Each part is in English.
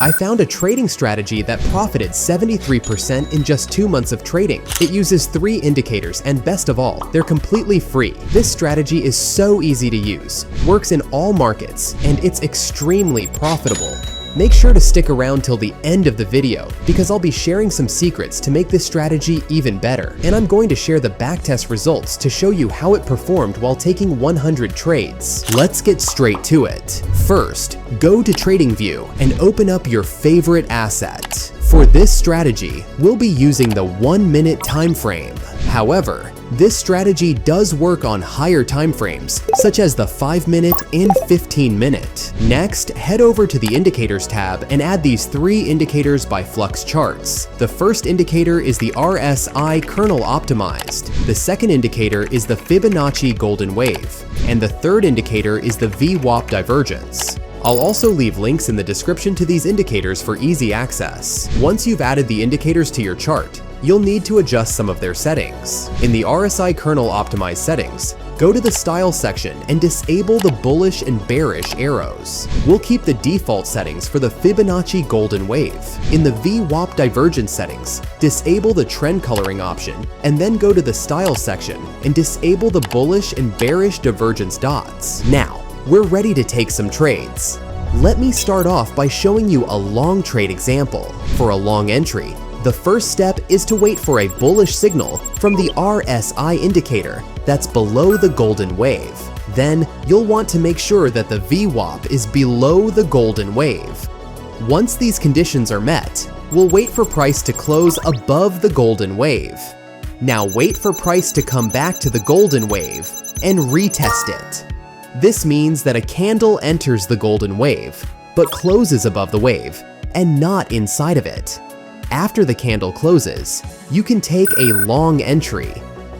I found a trading strategy that profited 73% in just 2 months of trading. It uses 3 indicators, and best of all, they're completely free. This strategy is so easy to use, works in all markets, and it's extremely profitable. Make sure to stick around till the end of the video because I'll be sharing some secrets to make this strategy even better. And I'm going to share the backtest results to show you how it performed while taking 100 trades. Let's get straight to it. First, go to TradingView and open up your favorite asset. For this strategy, we'll be using the 1-minute time frame. However, this strategy does work on higher time frames, such as the 5-minute and 15-minute. Next, head over to the Indicators tab and add these 3 indicators by Flux Charts. The first indicator is the RSI kernel optimized. The second indicator is the Fibonacci golden wave. And the third indicator is the VWAP divergence. I'll also leave links in the description to these indicators for easy access. Once you've added the indicators to your chart, you'll need to adjust some of their settings. In the RSI kernel optimized settings, go to the Style section and disable the bullish and bearish arrows. We'll keep the default settings for the Fibonacci golden wave. In the VWAP divergence settings, disable the trend coloring option and then go to the Style section and disable the bullish and bearish divergence dots. Now, we're ready to take some trades. Let me start off by showing you a long trade example. For a long entry, the first step is to wait for a bullish signal from the RSI indicator that's below the golden wave. Then, you'll want to make sure that the VWAP is below the golden wave. Once these conditions are met, we'll wait for price to close above the golden wave. Now wait for price to come back to the golden wave and retest it. This means that a candle enters the golden wave, but closes above the wave and not inside of it. After the candle closes, you can take a long entry,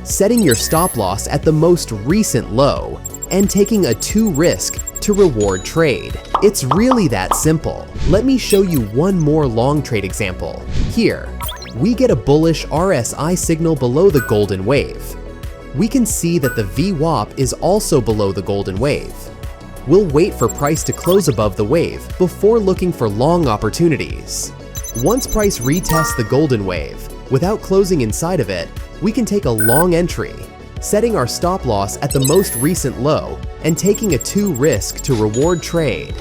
setting your stop loss at the most recent low and taking a 2 risk to reward trade. It's really that simple. Let me show you one more long trade example. Here, we get a bullish RSI signal below the golden wave. We can see that the VWAP is also below the golden wave. We'll wait for price to close above the wave before looking for long opportunities. Once price retests the golden wave, without closing inside of it, we can take a long entry, setting our stop loss at the most recent low and taking a 2 risk to reward trade.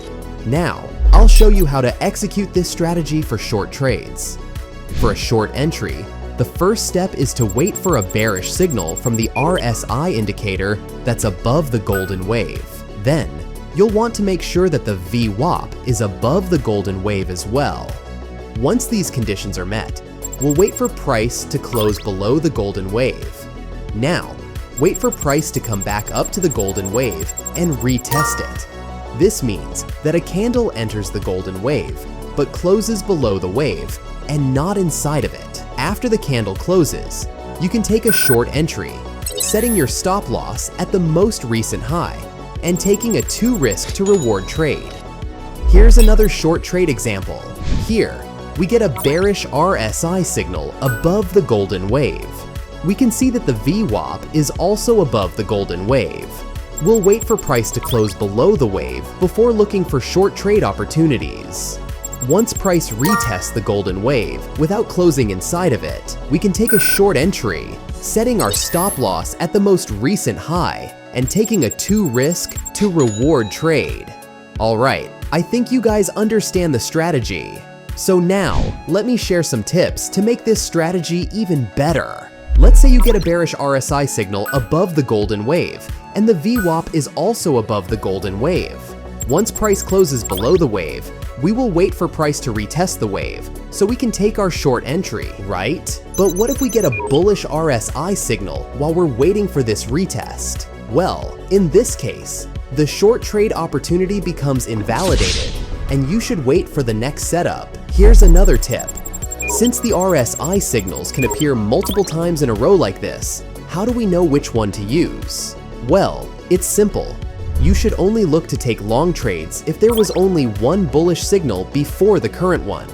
Now, I'll show you how to execute this strategy for short trades. For a short entry, the first step is to wait for a bearish signal from the RSI indicator that's above the golden wave. Then, you'll want to make sure that the VWAP is above the golden wave as well. Once these conditions are met, we'll wait for price to close below the golden wave. Now, wait for price to come back up to the golden wave and retest it. This means that a candle enters the golden wave, but closes below the wave and not inside of it. After the candle closes, you can take a short entry, setting your stop loss at the most recent high and taking a 2 risk to reward trade. Here's another short trade example. Here, we get a bearish RSI signal above the golden wave. We can see that the VWAP is also above the golden wave. We'll wait for price to close below the wave before looking for short trade opportunities. Once price retests the golden wave without closing inside of it, we can take a short entry, setting our stop loss at the most recent high and taking a 2 risk to reward trade. Alright, I think you guys understand the strategy. So now, let me share some tips to make this strategy even better. Let's say you get a bearish RSI signal above the golden wave, and the VWAP is also above the golden wave. Once price closes below the wave, we will wait for price to retest the wave, so we can take our short entry, right? But what if we get a bullish RSI signal while we're waiting for this retest? Well, in this case, the short trade opportunity becomes invalidated, and you should wait for the next setup. Here's another tip. Since the RSI signals can appear multiple times in a row like this, how do we know which one to use? Well, it's simple. You should only look to take long trades if there was only one bullish signal before the current one.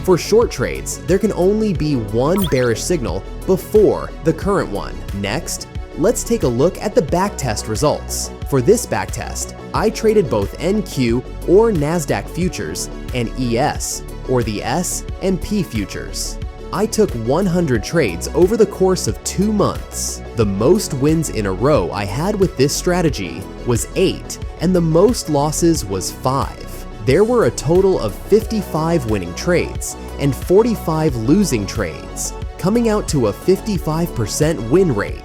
For short trades, there can only be one bearish signal before the current one. Next, Let's take a look at the backtest results. For this backtest, I traded both NQ or NASDAQ futures and ES or the S&P futures. I took 100 trades over the course of 2 months. The most wins in a row I had with this strategy was 8, and the most losses was 5. There were a total of 55 winning trades and 45 losing trades, coming out to a 55% win rate.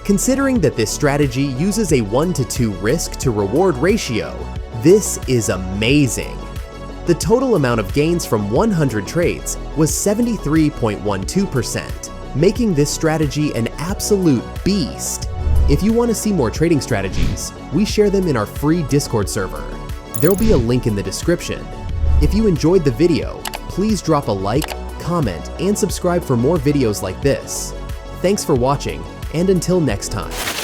Considering that this strategy uses a 1-to-2 risk to reward ratio, this is amazing. The total amount of gains from 100 trades was 73.12%, making this strategy an absolute beast. If you want to see more trading strategies, we share them in our free Discord server. There'll be a link in the description. If you enjoyed the video, please drop a like, comment, and subscribe for more videos like this. Thanks for watching, and until next time.